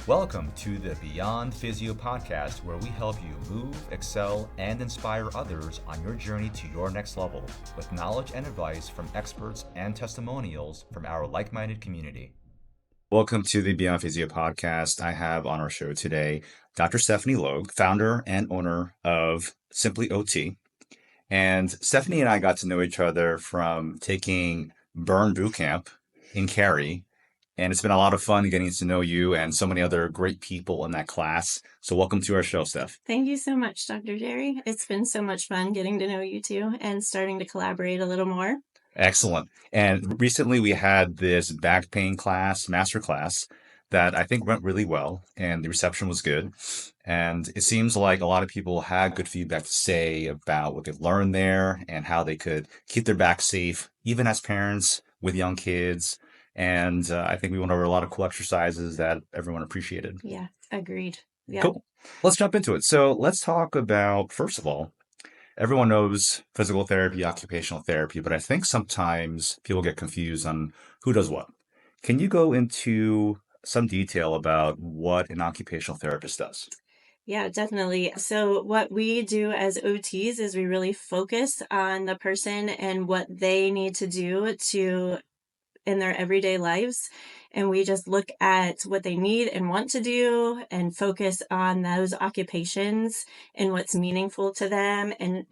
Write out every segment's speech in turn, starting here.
Welcome to the Beyond Physio podcast, where we help you move, excel, and inspire others on your journey to your next level with knowledge and advice from experts and testimonials from our like-minded community. Welcome to the Beyond Physio podcast. I have on our show today Dr. Stephanie Logue, founder and owner of Simply OT. And Stephanie and I got to know each other from taking Burn Bootcamp in Cary. And it's been a lot of fun getting to know you and so many other great people in that class. So welcome to our show, Steph. Thank you so much, Dr. Jerry. It's been so much fun getting to know you too and starting to collaborate a little more. Excellent. And recently we had this back pain class, master class, that I think went really well and the reception was good. And it seems like a lot of people had good feedback to say about what they learned there and how they could keep their back safe, even as parents with young kids. And I think we went over a lot of cool exercises that everyone appreciated. Yeah, agreed. Yeah. Cool. Let's jump into it. So let's talk about, first of all, everyone knows physical therapy, occupational therapy, but I think sometimes people get confused on who does what. Can you go into some detail about what an occupational therapist does? Yeah, definitely. So what we do as OTs is we really focus on the person and what they need to do in their everyday lives. And we just look at what they need and want to do and focus on those occupations and what's meaningful to them. And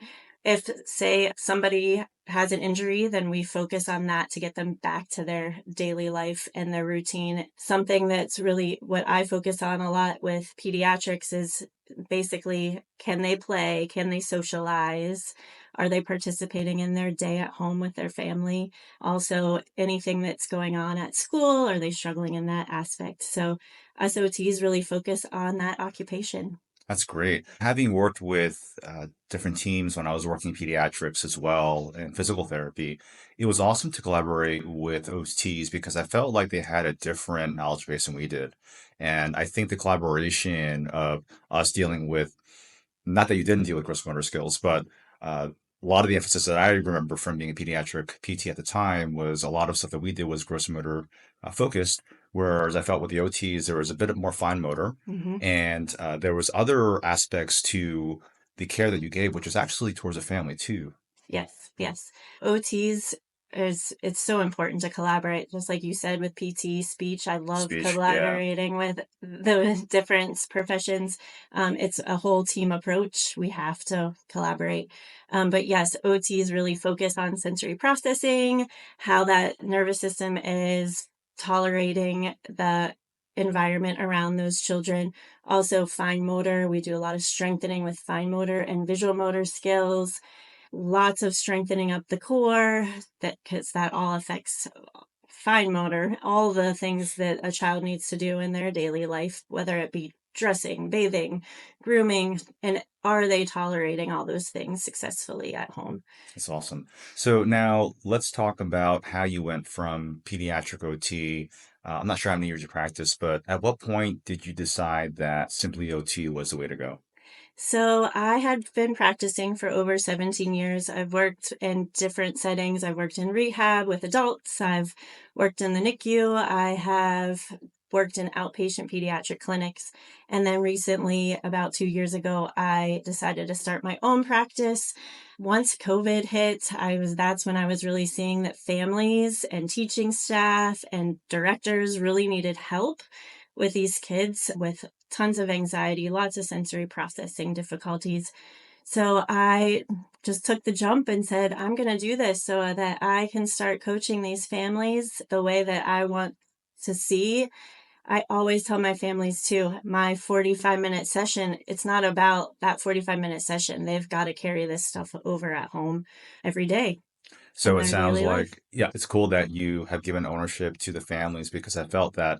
if, say, somebody has an injury, then we focus on that to get them back to their daily life and their routine. Something that's really what I focus on a lot with pediatrics is basically, can they play? Can they socialize? Are they participating in their day at home with their family? Also, anything that's going on at school, are they struggling in that aspect? So us OTs really focus on that occupation. That's great. Having worked with different teams when I was working pediatrics as well and physical therapy, it was awesome to collaborate with OTs because I felt like they had a different knowledge base than we did. And I think the collaboration of us dealing with, not that you didn't deal with gross motor skills, but a lot of the emphasis that I remember from being a pediatric PT at the time was a lot of stuff that we did was gross motor focused. Whereas I felt with the OTs, there was a bit more fine motor, Mm-hmm. and there was other aspects to the care that you gave, which was actually towards the family too. Yes. OTs it's so important to collaborate, just like you said with PT, speech. I love Speech, yeah. collaborating with the different professions. It's a whole team approach. We have to collaborate. But yes, OTs really focus on sensory processing, how that nervous system is tolerating the environment around those children. Also, fine motor. We do a lot of strengthening with fine motor and visual motor skills. Lots of strengthening up the core, because that all affects fine motor, all the things that a child needs to do in their daily life, whether it be dressing, bathing, grooming, and are they tolerating all those things successfully at home? That's awesome. So now let's talk about how you went from pediatric OT. I'm not sure how many years you practiced, but at what point did you decide that Simply OT was the way to go? So I had been practicing for over 17 years. I've worked in different settings. I've worked in rehab with adults. I've worked in the NICU. I have worked in outpatient pediatric clinics. And then recently, about 2 years ago, I decided to start my own practice. Once COVID hit, that's when I was really seeing that families and teaching staff and directors really needed help with these kids with tons of anxiety, lots of sensory processing difficulties. So I just took the jump and said, I'm going to do this so that I can start coaching these families the way that I want to see. I always tell my families too, my 45-minute session, it's not about that 45-minute session. They've got to carry this stuff over at home every day in So it their sounds daily life. like, yeah, it's cool that you have given ownership to the families because I felt that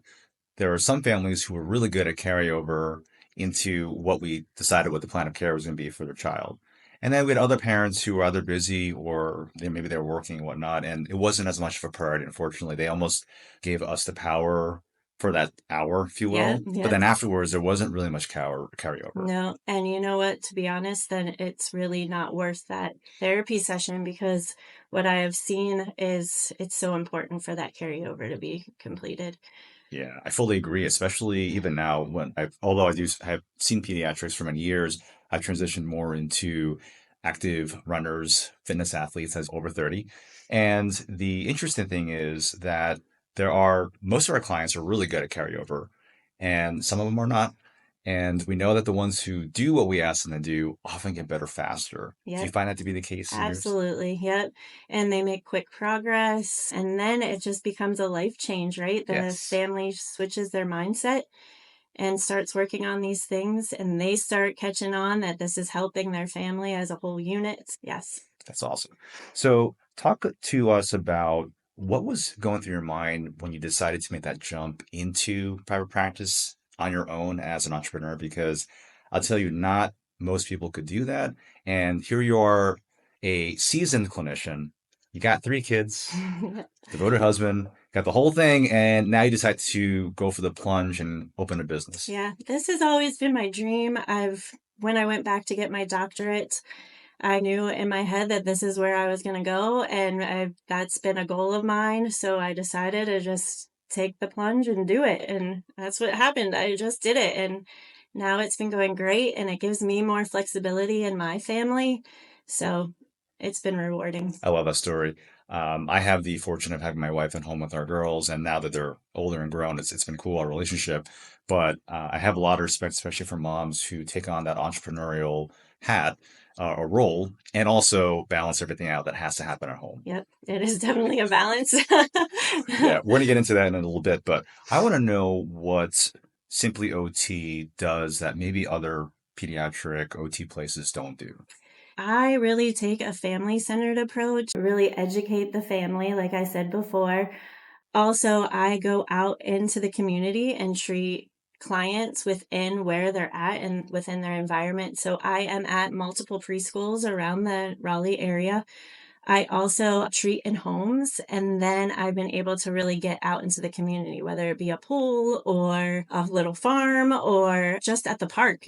there are some families who are really good at carryover into what we decided what the plan of care was going to be for their child. And then we had other parents who were either busy or maybe they were working and whatnot, and it wasn't as much of a priority, unfortunately. They almost gave us the power for that hour, if you Yeah, will. But yeah. then afterwards, there wasn't really much carryover. No, and you know what? To be honest, then it's really not worth that therapy session because what I have seen is it's so important for that carryover to be completed. Yeah, I fully agree, especially even now although I've seen pediatrics for many years, I've transitioned more into active runners, fitness athletes as over 30. And the interesting thing is that most of our clients are really good at carryover, and some of them are not. And we know that the ones who do what we ask them to do often get better faster. Do you Yep. find that to be the case in yours? Absolutely. Yep. And they make quick progress. And then it just becomes a life change, right? The Yes. family switches their mindset and starts working on these things, and they start catching on that this is helping their family as a whole unit. Yes. That's awesome. So, talk to us about what was going through your mind when you decided to make that jump into private practice on your own as an entrepreneur? Because I'll tell you, not most people could do that. And here you are, a seasoned clinician. You got 3 kids, devoted husband, got the whole thing, and now you decide to go for the plunge and open a business. Yeah, this has always been my dream. When I went back to get my doctorate, I knew in my head that this is where I was going to go, and that's been a goal of mine. So I decided to just take the plunge and do it. And that's what happened. I just did it. And now it's been going great, and it gives me more flexibility in my family. So it's been rewarding. I love that story. I have the fortune of having my wife at home with our girls, and now that they're older and grown, it's been cool, our relationship. But I have a lot of respect, especially for moms who take on that entrepreneurial hat or role, and also balance everything out that has to happen at home. Yep, it is definitely a balance. Yeah, we're gonna get into that in a little bit, but I want to know what Simply OT does that maybe other pediatric OT places don't do. I really take a family centered approach, really educate the family, like I said before. Also, I go out into the community and treat clients within where they're at and within their environment. So I am at multiple preschools around the Raleigh area. I also treat in homes, and then I've been able to really get out into the community, whether it be a pool or a little farm or just at the park.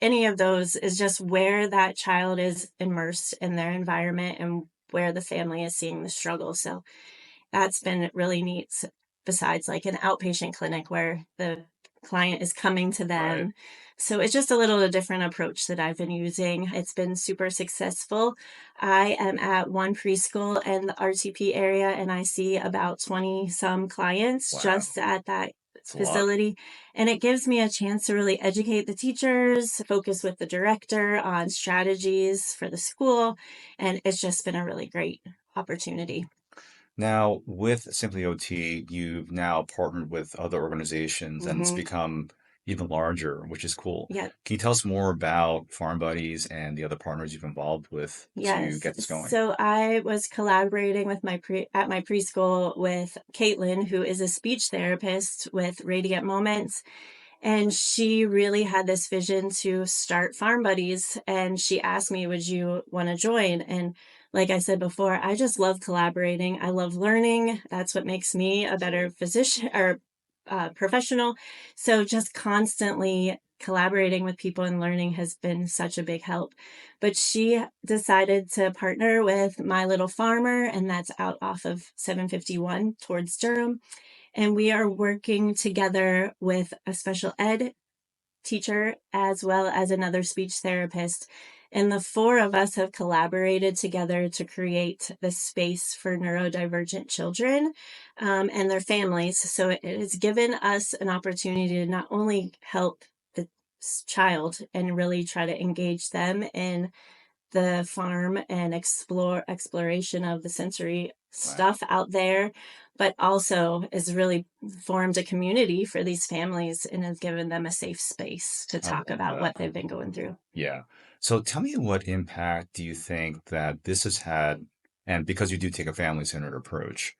Any of those is just where that child is immersed in their environment and where the family is seeing the struggle. So that's been really neat, besides like an outpatient clinic where the client is coming to Right. them. So it's just a little different approach that I've been using. It's been super successful. I am at one preschool in the RTP area, and I see about 20 some clients Wow. just at that It's a lot. facility. And it gives me a chance to really educate the teachers, focus with the director on strategies for the school. And it's just been a really great opportunity. Now, with Simply OT, you've now partnered with other organizations and it's Hmm. become even larger, which is cool. Yeah. Can you tell us more about Farm Buddies and the other partners you've involved with to Yes. get this going? So I was collaborating with at my preschool with Caitlin, who is a speech therapist with Radiant Moments. And she really had this vision to start Farm Buddies. And she asked me, would you want to join? And like I said before, I just love collaborating. I love learning. That's what makes me a better Absolutely. physician or professional. So just constantly collaborating with people and learning has been such a big help. But she decided to partner with My Little Farmer, and that's out off of 751 towards Durham. And we are working together with a special ed teacher as well as another speech therapist. And the four of us have collaborated together to create this space for neurodivergent children and their families. So it has given us an opportunity to not only help the child and really try to engage them in the farm and exploration of the sensory Wow. stuff out there, but also has really formed a community for these families and has given them a safe space to I talk love about that. what they've been going through. Yeah. So tell me what impact do you think that this has had, and because you do take a family-centered approach,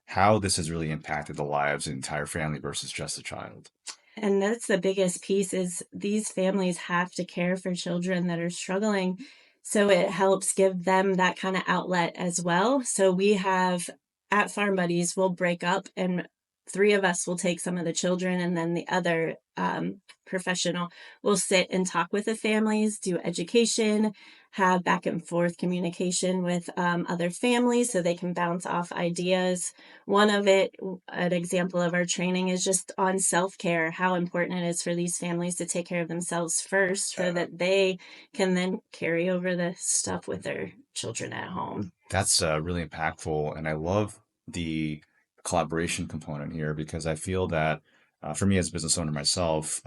how this has really impacted the lives of the entire family versus just a child? And that's the biggest piece is these families have to care for children that are struggling. So it helps give them that kind of outlet as well. So we have at Farm Buddies, we'll break up and three of us will take some of the children, and then the other professional will sit and talk with the families, do education, have back and forth communication with other families so they can bounce off ideas. One of it, an example of our training is just on self-care, how important it is for these families to take care of themselves first so that they can then carry over the stuff with their children at home. That's really impactful. And I love the collaboration component here because I feel that for me as a business owner myself,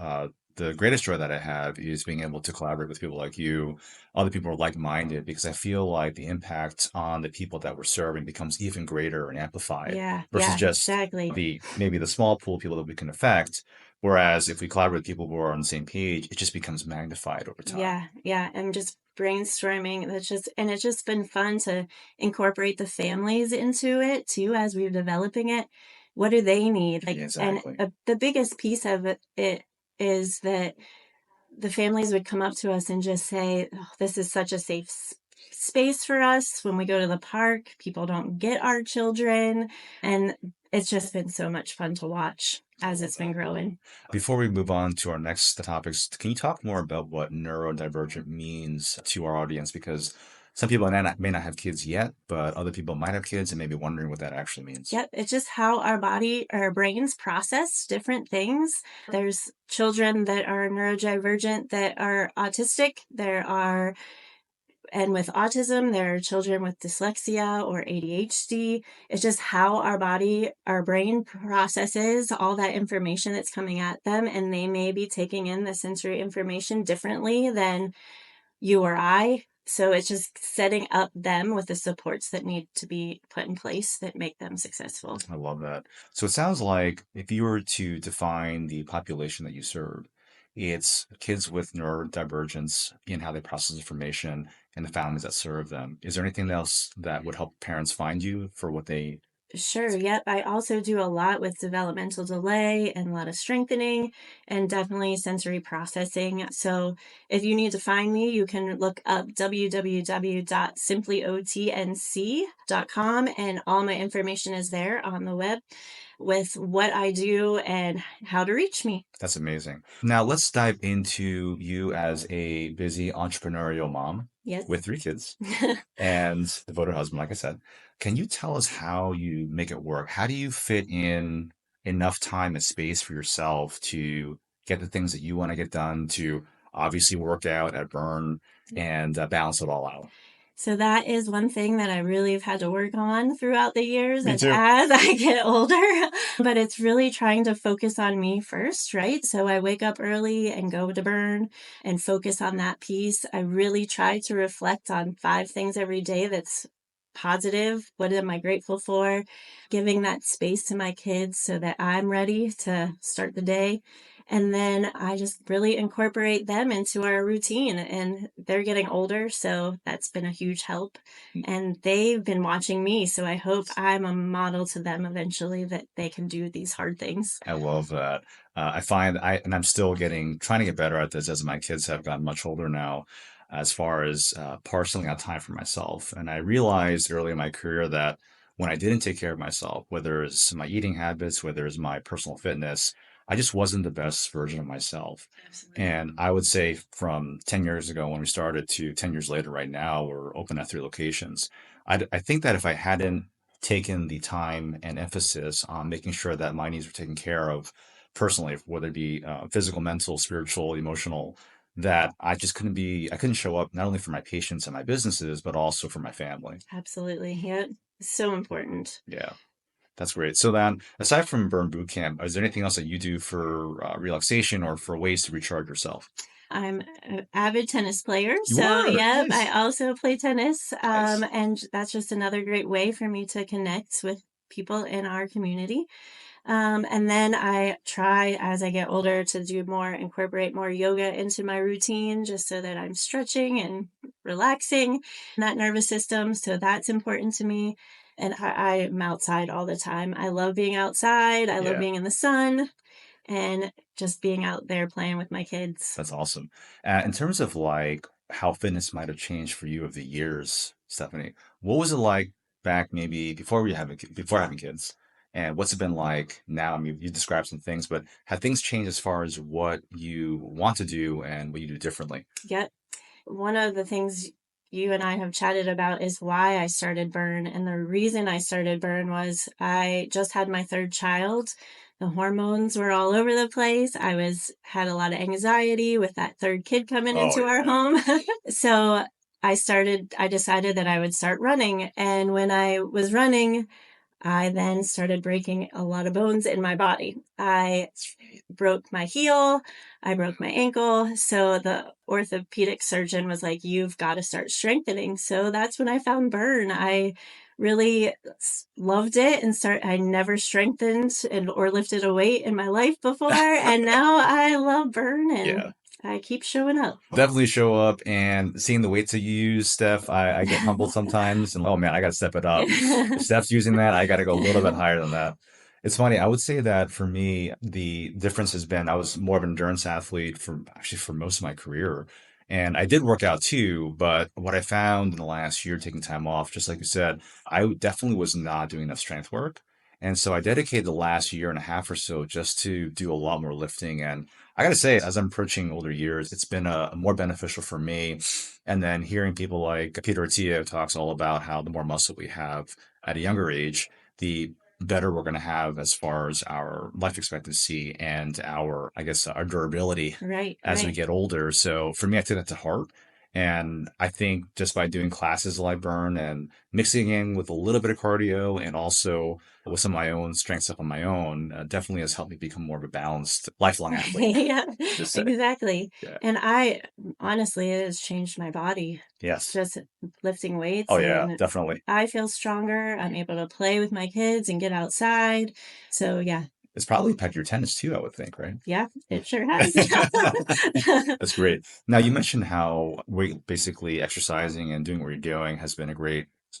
the greatest joy that I have is being able to collaborate with people like you, other people who are like-minded, because I feel like the impact on the people that we're serving becomes even greater and amplified Yeah, versus yeah, just exactly. maybe the small pool of people that we can affect. Whereas if we collaborate with people who are on the same page, it just becomes magnified over time. Yeah, yeah, and just brainstorming. It's just been fun to incorporate the families into it too as we're developing it. What do they need? Yeah, exactly. The biggest piece of it is that the families would come up to us and just say, "Oh, this is such a safe space for us. When we go to the park, people don't get our children." And it's just been so much fun to watch as it's been growing. Before we move on to our next topics, can you talk more about what neurodivergent means to our audience? Because some people may not have kids yet, but other people might have kids and may be wondering what that actually means. Yep, it's just how our brains process different things. There's children that are neurodivergent that are autistic. And with autism, there are children with dyslexia or ADHD. It's just how our brain processes all that information that's coming at them, and they may be taking in the sensory information differently than you or I. So it's just setting up them with the supports that need to be put in place that make them successful. I love that. So it sounds like if you were to define the population that you serve, it's kids with neurodivergence in how they process information and the families that serve them. Is there anything else that would help parents find you for what they? Sure. Yep. I also do a lot with developmental delay and a lot of strengthening and definitely sensory processing. So if you need to find me, you can look up www.simplyotnc.com, and all my information is there on the web with what I do and how to reach me. That's amazing. Now let's dive into you as a busy entrepreneurial mom Yes. with three kids and devoted husband, like I said. Can you tell us how you make it work? How do you fit in enough time and space for yourself to get the things that you want to get done, to obviously work out at Burn and balance it all out? So that is one thing that I really have had to work on throughout the years Me as too. I get older. But it's really trying to focus on me first, right? So I wake up early and go to Burn and focus on that piece. I really try to reflect on 5 things every day that's positive. What am I grateful for? Giving that space to my kids so that I'm ready to start the day. And then I just really incorporate them into our routine, and they're getting older, so that's been a huge help. And they've been watching me, so I hope I'm a model to them eventually that they can do these hard things. I love that. I find and I'm still trying to get better at this as my kids have gotten much older now, as far as parceling out time for myself. And I realized early in my career that when I didn't take care of myself, whether it's my eating habits, whether it's my personal fitness, I just wasn't the best version of myself. Absolutely. And I would say from 10 years ago when we started to 10 years later, right now, we're open at 3 locations. I think that if I hadn't taken the time and emphasis on making sure that my needs were taken care of personally, whether it be physical, mental, spiritual, emotional, that I couldn't show up not only for my patients and my businesses, but also for my family. Absolutely. Yeah. So important. Yeah, that's great. So then, aside from Burn Boot Camp, is there anything else that you do for relaxation or for ways to recharge yourself? I'm an avid tennis player, You so are yep, I nice. also play tennis, Nice. and that's just another great way for me to connect with people in our community. And then I try as I get older to incorporate more yoga into my routine just so that I'm stretching and relaxing that nervous system. So that's important to me. And I'm outside all the time. I love being outside. I love Yeah. being in the sun and just being out there playing with my kids. That's awesome. In terms of like how fitness might have changed for you over the years, Stephanie, what was it like back maybe before having kids? And what's it been like now? I mean, you described some things, but have things changed as far as what you want to do and what you do differently? Yep. One of the things you and I have chatted about is why I started Burn. And the reason I started Burn was I just had my third child. The hormones were all over the place. Had a lot of anxiety with that third kid coming Oh, into our yeah. home. So I decided that I would start running. And when I was running, I then started breaking a lot of bones in my body. I broke my heel, I broke my ankle. So the orthopedic surgeon was like, "You've got to start strengthening." So that's when I found Burn. I really loved it I never strengthened or lifted a weight in my life before. And now I love Burn Yeah. and I keep showing up. Definitely show up, and seeing the weights that you use, Steph, I get humbled sometimes and, oh man, I got to step it up. If Steph's using that, I got to go a little bit higher than that. It's funny. I would say that for me, the difference has been I was more of an endurance athlete for most of my career. And I did work out too, but what I found in the last year, taking time off, just like you said, I definitely was not doing enough strength work. And so I dedicated the last year and a half or so just to do a lot more lifting. And I got to say, as I'm approaching older years, it's been more beneficial for me. And then hearing people like Peter Attia talks all about how the more muscle we have at a younger age, the better we're going to have as far as our life expectancy and our, I guess, our durability Right, as we right. get older. So for me, I took that to heart. And I think just by doing classes like Burn and mixing in with a little bit of cardio and also with some of my own strength stuff on my own, definitely has helped me become more of a balanced lifelong athlete. Yeah, Just say, exactly. yeah, And I honestly, it has changed my body. yes, Just lifting oh weights, yeah, and definitely. I feel stronger. I'm able to play with my kids and get outside. So yeah, It's probably impacted your tennis too, I would think, right? yeah, it sure has. That's great. Now you mentioned how basically exercising and doing what you're doing has been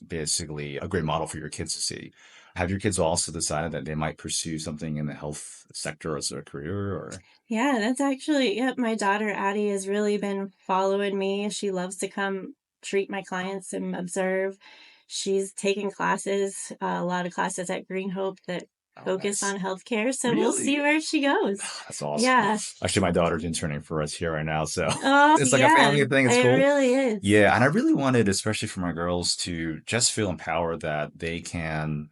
basically a great model for your kids to see. Have your kids also decided that they might pursue something in the health sector as a career or? Yeah, that's actually, yep. My daughter Addie has really been following me. She loves to come treat my clients and observe. She's taken classes, a lot of classes at Green Hope that Oh, focus nice. on healthcare. So we'll see Really? where she goes. That's awesome. Yeah. Actually, my daughter's interning for us here right now, so Oh, it's like a yeah, family thing. It's it cool. really is. Yeah, and I really wanted, especially for my girls, to just feel empowered that they can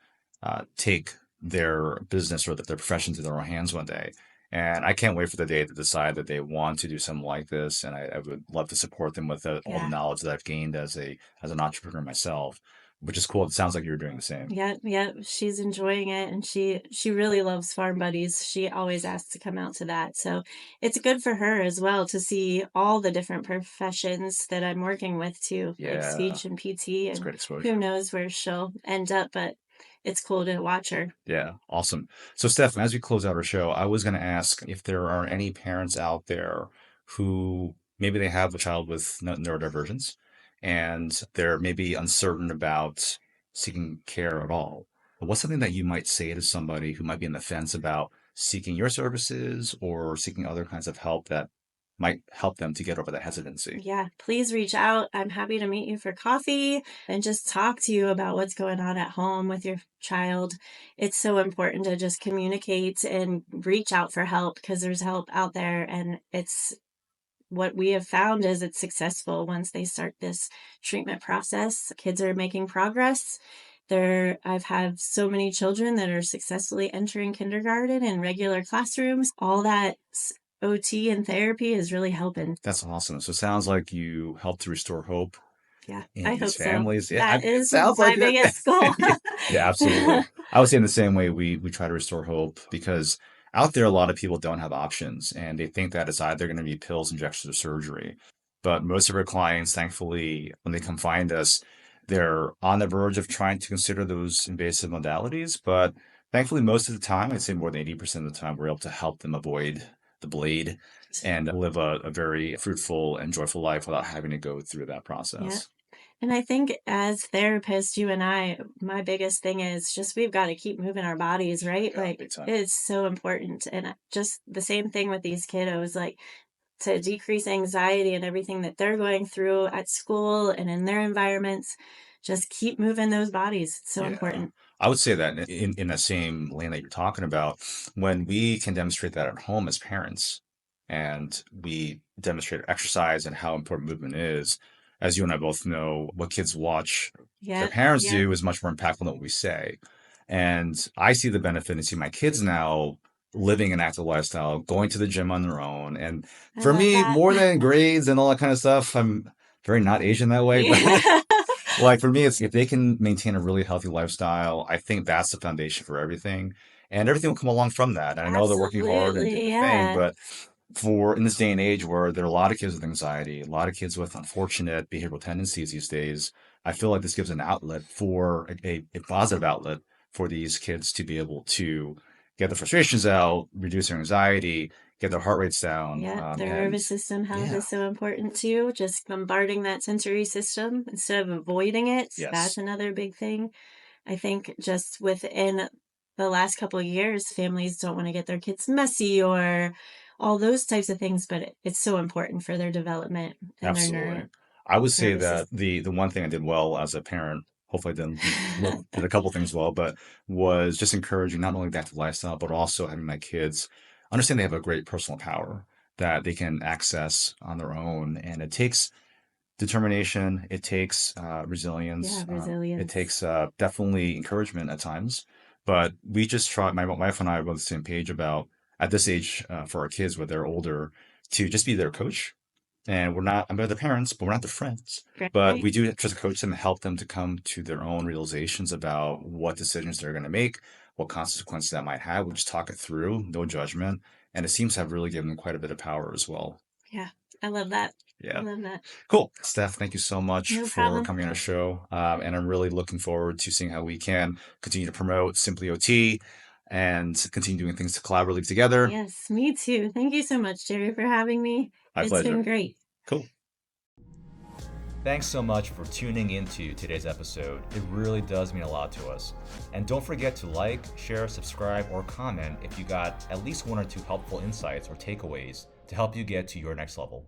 take their business or their profession to their own hands one day. And I can't wait for the day to decide that they want to do something like this. And I would love to support them with all the Yeah. knowledge that I've gained as an entrepreneur myself, which is cool. It sounds like you're doing the same. Yeah, yeah, she's enjoying it and she really loves Farm Buddies. She always asks to come out to that. So it's good for her as well to see all the different professions that I'm working with too, like Yeah, speech and PT, it's and great who exposure. knows where she'll end up, but it's cool to watch her. Yeah, awesome. So, Steph, as we close out our show, I was going to ask if there are any parents out there who maybe they have a child with neurodivergence and they're maybe uncertain about seeking care at all. What's something that you might say to somebody who might be on the fence about seeking your services or seeking other kinds of help that might help them to get over that hesitancy? Yeah, please reach out. I'm happy to meet you for coffee and just talk to you about what's going on at home with your child. It's so important to just communicate and reach out for help because there's help out there. And it's what we have found is it's successful once they start this treatment process. Kids are making progress. I've had so many children that are successfully entering kindergarten and regular classrooms. All that OT and therapy is really helping. That's awesome. So it sounds like you help to restore hope Yeah, in I these hope so. families. Yeah, That it is sounds my like it. biggest goal. Yeah, absolutely. I would say in the same way we try to restore hope because out there a lot of people don't have options and they think that it's either going to be pills, injections, or surgery. But most of our clients, thankfully, when they come find us, they're on the verge of trying to consider those invasive modalities. But thankfully, most of the time, I'd say more than 80% of the time, we're able to help them avoid the blade and live a very fruitful and joyful life without having to go through that Yeah. process. And I think as therapists, you and I, my biggest thing is just we've got to keep moving our bodies, right? Yeah, big Like time. it's so important. And just the same thing with these kiddos, like to decrease anxiety and everything that they're going through at school and in their environments, just keep moving those bodies. It's so Yeah. important. I would say that in that same lane that you're talking about, when we can demonstrate that at home as parents, and we demonstrate exercise and how important movement is, as you and I both know, what kids watch their Yep, parents yep. do is much more impactful than what we say. And I see the benefit and see my kids now living an active lifestyle, going to the gym on their own. And I for love me, that. more than grades and all that kind of stuff, I'm very not Asian that way, but Yeah. like for me, it's if they can maintain a really healthy lifestyle, I think that's the foundation for everything. And everything will come along from that. And I know they're working hard and doing Absolutely, the thing, yeah. but for in this day and age where there are a lot of kids with anxiety, a lot of kids with unfortunate behavioral tendencies these days, I feel like this gives an outlet for a positive outlet for these kids to be able to get their frustrations out, reduce their anxiety, get their heart rates down. Yep, their And nervous system health yeah, is so important too. Just bombarding that sensory system instead of avoiding it. That's yes, another big thing. I think just within the last couple of years, families don't want to get their kids messy or all those types of things, but it's so important for their development and their absolutely. I would say nervous that system. the one thing I did well as a parent, hopefully I did a couple things well, but was just encouraging not only the active lifestyle, but also having my kids understand they have a great personal power that they can access on their own. And it takes determination, it takes resilience, Yeah, it resilience. takes definitely encouragement at times. But we just try, my wife and I are both on the same page about at this age for our kids, when they're older, to just be their coach. And we're not, I'm the parents, but we're not their friends. But Right? we do try to coach them and help them to come to their own realizations about what decisions they're going to make, what consequences that might have. We just talk it through, no judgment. And it seems to have really given them quite a bit of power as well. Yeah, I love that. I Yeah. love that. Cool. Steph, thank you so much No for problem. coming on our show. And I'm really looking forward to seeing how we can continue to promote Simply OT and continue doing things collaboratively together. Yes, me too. Thank you so much, Jerry, for having me. My It's been pleasure. great. Cool. Thanks so much for tuning into today's episode. It really does mean a lot to us. And don't forget to like, share, subscribe, or comment if you got at least one or two helpful insights or takeaways to help you get to your next level.